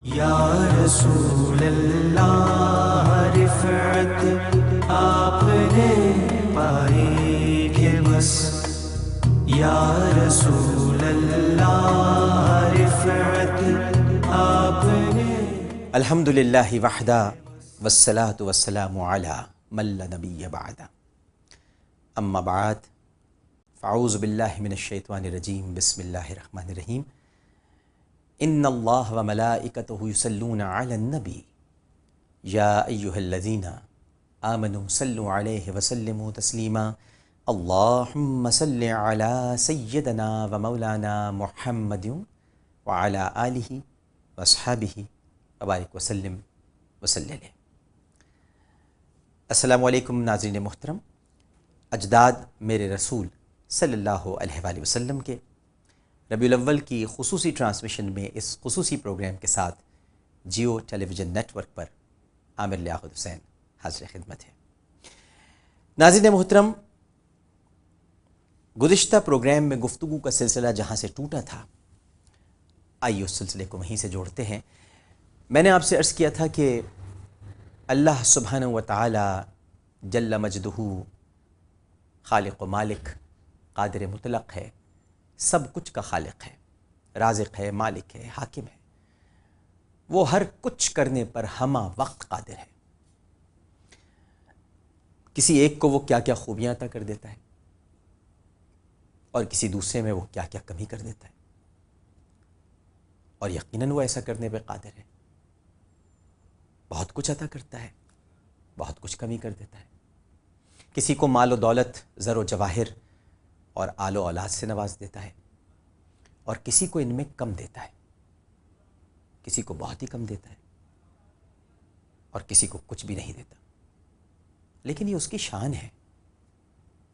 یا رسول اللہ رفعت آپ نے پائی کہ بس، یا رسول اللہ رفعت آپ نے۔ الحمدللہ وحدہ والصلاة والسلام علی من لا نبی بعد، اما بعد فاعوذ باللہ من الشیطان الرجیم، بسم اللہ الرحمن الرحیم۔ ان اللہ وملائکتہ یصلون علی النبی یا ایہا الذین آمنوا صلوا علیہ وسلموا تسلیما، اللہم صل علی سیدنا ومولانا محمد وعلی آلہ واصحابہ وبارک وسلم وسلم۔ السلام علیکم ناظرین محترم، اجداد میرے رسول صلی اللہ علیہ وآلہ وسلم کے ربیع الاول کی خصوصی ٹرانسمیشن میں اس خصوصی پروگرام کے ساتھ جیو ٹیلی ویژن نیٹ ورک پر عامر لیاقت حسین حاضر خدمت ہے۔ ناظرین محترم، گزشتہ پروگرام میں گفتگو کا سلسلہ جہاں سے ٹوٹا تھا، آئیے اس سلسلے کو وہیں سے جوڑتے ہیں۔ میں نے آپ سے عرض کیا تھا کہ اللہ سبحانہ و تعالی جل مجدہ خالق و مالک، قادر مطلق ہے، سب کچھ کا خالق ہے، رازق ہے، مالک ہے، حاکم ہے۔ وہ ہر کچھ کرنے پر ہمہ وقت قادر ہے۔ کسی ایک کو وہ کیا کیا خوبیاں عطا کر دیتا ہے اور کسی دوسرے میں وہ کیا کیا کمی کر دیتا ہے، اور یقیناً وہ ایسا کرنے پہ قادر ہے۔ بہت کچھ عطا کرتا ہے، بہت کچھ کمی کر دیتا ہے۔ کسی کو مال و دولت، زر و جواہر اور آل و اولاد سے نواز دیتا ہے، اور کسی کو ان میں کم دیتا ہے، کسی کو بہت ہی کم دیتا ہے، اور کسی کو کچھ بھی نہیں دیتا۔ لیکن یہ اس کی شان ہے،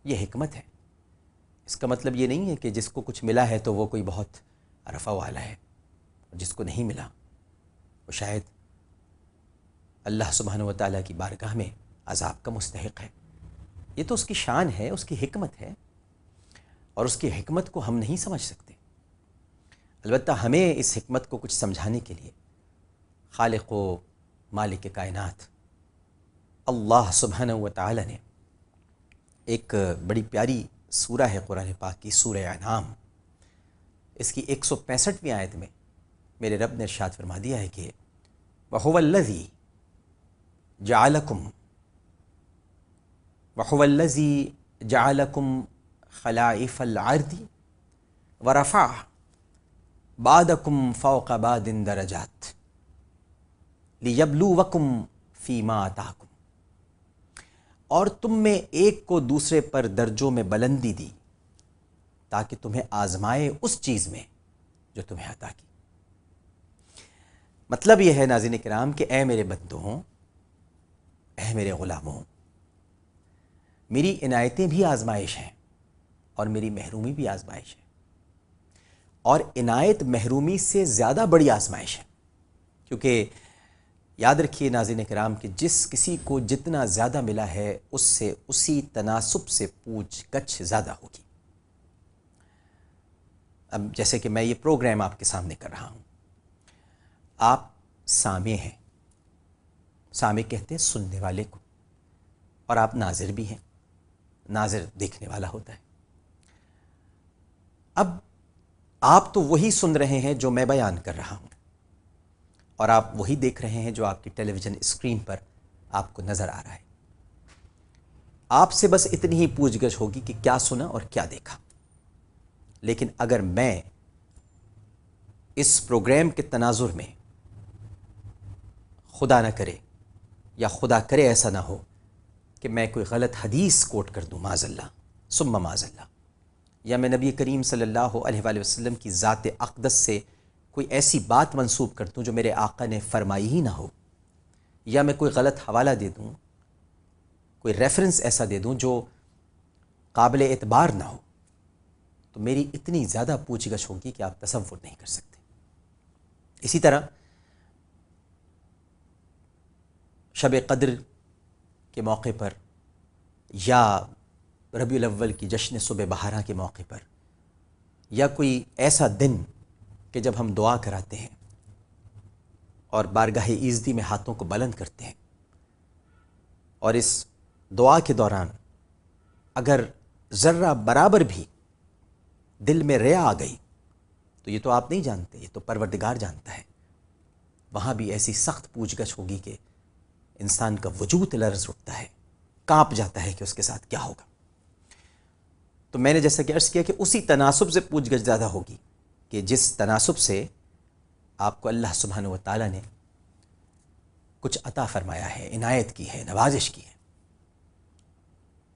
یہ حکمت ہے۔ اس کا مطلب یہ نہیں ہے کہ جس کو کچھ ملا ہے تو وہ کوئی بہت رفع والا ہے، اور جس کو نہیں ملا وہ شاید اللہ سبحانہ و تعالیٰ کی بارگاہ میں عذاب کا مستحق ہے۔ یہ تو اس کی شان ہے، اس کی حکمت ہے، اور اس کی حکمت کو ہم نہیں سمجھ سکتے۔ البتہ ہمیں اس حکمت کو کچھ سمجھانے کے لیے خالق و مالک کائنات اللہ سبحانہ و تعالی نے ایک بڑی پیاری سورہ ہے قرآن پاک کی، سورہ انعام، اس کی 165ویں آیت میں میرے رب نے ارشاد فرما دیا ہے کہ وَهُوَ الَّذِي جَعَلَكُمْ خَلَائِفَ الْأَرْضِ وَرَفَعَ بَعْضَكُمْ فَوْقَ بَعْضٍ دَرَجَاتٍ لِيَبْلُوَكُمْ فِي مَا آتَاكُمْ، اور تم میں ایک کو دوسرے پر درجوں میں بلندی دی تاکہ تمہیں آزمائے اس چیز میں جو تمہیں عطا کی۔ مطلب یہ ہے ناظرین کرام کہ اے میرے بندوں، اے میرے غلاموں، میری عنایتیں بھی آزمائش ہیں اور میری محرومی بھی آزمائش ہے، اور عنایت محرومی سے زیادہ بڑی آزمائش ہے، کیونکہ یاد رکھیے ناظرین کرام کہ جس کسی کو جتنا زیادہ ملا ہے اس سے اسی تناسب سے پوچھ گچھ زیادہ ہوگی۔ اب جیسے کہ میں یہ پروگرام آپ کے سامنے کر رہا ہوں، آپ سامع ہیں، سامع کہتے ہیں سننے والے کو، اور آپ ناظر بھی ہیں، ناظر دیکھنے والا ہوتا ہے۔ اب آپ تو وہی سن رہے ہیں جو میں بیان کر رہا ہوں، اور آپ وہی دیکھ رہے ہیں جو آپ کی ٹیلی ویژن اسکرین پر آپ کو نظر آ رہا ہے۔ آپ سے بس اتنی ہی پوچھ گچھ ہوگی کہ کیا سنا اور کیا دیکھا۔ لیکن اگر میں اس پروگرام کے تناظر میں خدا نہ کرے یا خدا کرے ایسا نہ ہو کہ میں کوئی غلط حدیث کوٹ کر دوں، معاذ اللہ ثم معاذ اللہ، یا میں نبی کریم صلی اللہ علیہ وآلہ وسلم کی ذات اقدس سے کوئی ایسی بات منسوب کر دوں جو میرے آقا نے فرمائی ہی نہ ہو، یا میں کوئی غلط حوالہ دے دوں، کوئی ریفرنس ایسا دے دوں جو قابل اعتبار نہ ہو، تو میری اتنی زیادہ پوچھ گچھ ہوگی کہ آپ تصور نہیں کر سکتے۔ اسی طرح شب قدر کے موقع پر یا ربیع الاول کی جشن صبح بہارا کے موقع پر، یا کوئی ایسا دن کہ جب ہم دعا کراتے ہیں اور بارگاہ ایزدی میں ہاتھوں کو بلند کرتے ہیں، اور اس دعا کے دوران اگر ذرہ برابر بھی دل میں ریا آ گئی تو یہ تو آپ نہیں جانتے، یہ تو پروردگار جانتا ہے، وہاں بھی ایسی سخت پوچھ گچھ ہوگی کہ انسان کا وجود لرز اٹھتا ہے، کانپ جاتا ہے کہ اس کے ساتھ کیا ہوگا۔ تو میں نے جیسا کہ عرض کیا کہ اسی تناسب سے پوچھ گچھ زیادہ ہوگی کہ جس تناسب سے آپ کو اللہ سبحانہ و تعالیٰ نے کچھ عطا فرمایا ہے، عنایت کی ہے، نوازش کی ہے۔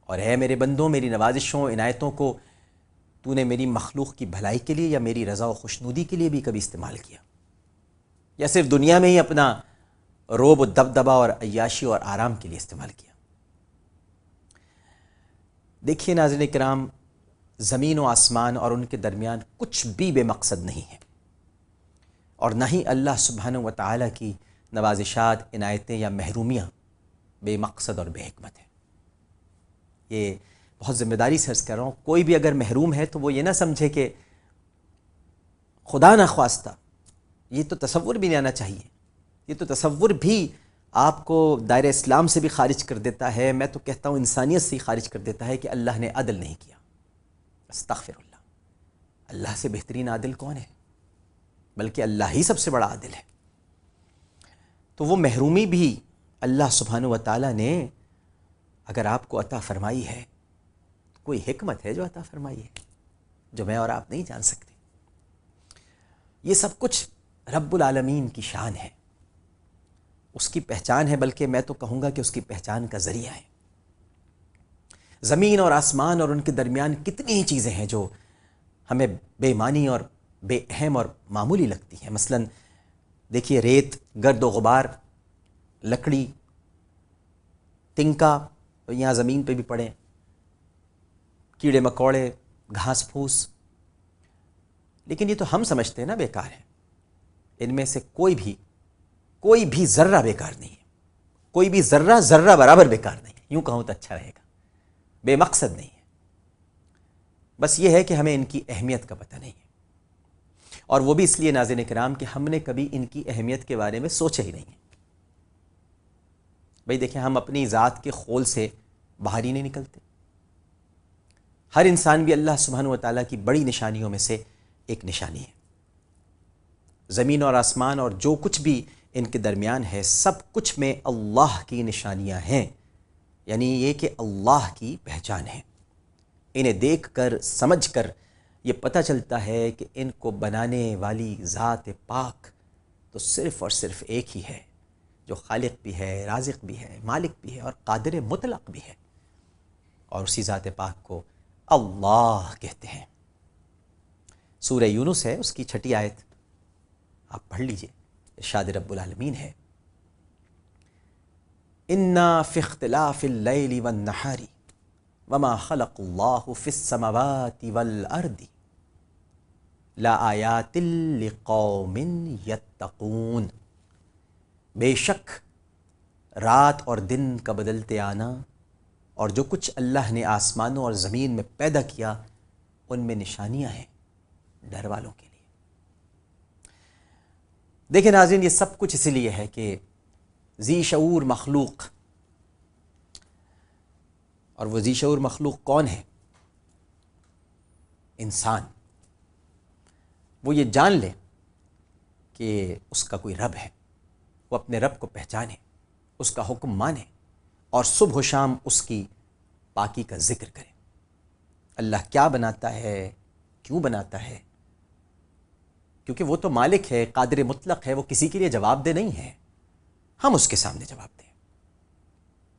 اور اے میرے بندوں، میری نوازشوں، عنایتوں کو تو نے میری مخلوق کی بھلائی کے لیے یا میری رضا و خوشنودی کے لیے بھی کبھی استعمال کیا، یا صرف دنیا میں ہی اپنا روب و دبدبا اور عیاشی اور آرام کے لیے استعمال کیا؟ دیکھیے ناظرین کرام، زمین و آسمان اور ان کے درمیان کچھ بھی بے مقصد نہیں ہے، اور نہ ہی اللہ سبحانہ و تعالیٰ کی نوازشات، عنایتیں یا محرومیاں بے مقصد اور بے حکمت ہیں۔ یہ بہت ذمہ داری سے عرض کر رہا ہوں، کوئی بھی اگر محروم ہے تو وہ یہ نہ سمجھے کہ خدا نخواستہ، یہ تو تصور بھی نہیں آنا چاہیے، یہ تو تصور بھی آپ کو دائرہ اسلام سے بھی خارج کر دیتا ہے، میں تو کہتا ہوں انسانیت سے ہی خارج کر دیتا ہے کہ اللہ نے عدل نہیں کیا۔ استغفر اللہ، اللہ سے بہترین عادل کون ہے؟ بلکہ اللہ ہی سب سے بڑا عادل ہے۔ تو وہ محرومی بھی اللہ سبحانہ و تعالیٰ نے اگر آپ کو عطا فرمائی ہے، کوئی حکمت ہے جو عطا فرمائی ہے، جو میں اور آپ نہیں جان سکتے۔ یہ سب کچھ رب العالمین کی شان ہے، اس کی پہچان ہے، بلکہ میں تو کہوں گا کہ اس کی پہچان کا ذریعہ ہے۔ زمین اور آسمان اور ان کے درمیان کتنی ہی چیزیں ہیں جو ہمیں بے معنی اور بے اہم اور معمولی لگتی ہیں۔ مثلا دیکھیے، ریت، گرد و غبار، لکڑی، تنکا یہاں زمین پہ بھی پڑے، کیڑے مکوڑے، گھاس پھوس، لیکن یہ تو ہم سمجھتے ہیں نا بیکار ہے۔ ان میں سے کوئی بھی ذرہ بیکار نہیں ہے، کوئی بھی ذرہ برابر بیکار نہیں ہے، یوں کہوں تو اچھا رہے گا، بے مقصد نہیں ہے۔ بس یہ ہے کہ ہمیں ان کی اہمیت کا پتہ نہیں ہے، اور وہ بھی اس لیے ناظرین کرام کہ ہم نے کبھی ان کی اہمیت کے بارے میں سوچا ہی نہیں ہے۔ بھئی دیکھیں، ہم اپنی ذات کے خول سے باہر ہی نہیں نکلتے۔ ہر انسان بھی اللہ سبحانہ و تعالیٰ کی بڑی نشانیوں میں سے ایک نشانی ہے۔ زمین اور آسمان اور جو کچھ بھی ان کے درمیان ہے، سب کچھ میں اللہ کی نشانیاں ہیں، یعنی یہ کہ اللہ کی پہچان ہے۔ انہیں دیکھ کر، سمجھ کر یہ پتہ چلتا ہے کہ ان کو بنانے والی ذات پاک تو صرف اور صرف ایک ہی ہے، جو خالق بھی ہے، رازق بھی ہے، مالک بھی ہے اور قادر مطلق بھی ہے، اور اسی ذات پاک کو اللہ کہتے ہیں۔ سورہ یونس ہے، اس کی 6 آیت آپ پڑھ لیجئے، ارشاد رب العالمین ہے، اِنَّا فِي اخْتِلَافِ اللَّيْلِ وَالنَّهَارِ وَمَا خَلَقَ اللَّهُ فِي السَّمَاوَاتِ وَالْأَرْضِ لَآيَاتٍ لِقَوْمٍ يَتَّقُونَ۔ بے شک رات اور دن کا بدلتے آنا اور جو کچھ اللہ نے آسمانوں اور زمین میں پیدا کیا، ان میں نشانیاں ہیں ڈر والوں کے لیے۔ دیکھیں ناظرین، یہ سب کچھ اسی لیے ہے کہ ذی شعور مخلوق، اور وہ ذی شعور مخلوق کون ہے؟ انسان، وہ یہ جان لے کہ اس کا کوئی رب ہے، وہ اپنے رب کو پہچانے، اس کا حکم مانے، اور صبح و شام اس کی پاکی کا ذکر کرے۔ اللہ کیا بناتا ہے، کیوں بناتا ہے، کیونکہ وہ تو مالک ہے، قادر مطلق ہے، وہ کسی کے لیے جواب دہ نہیں ہے، ہم اس کے سامنے جواب دیں۔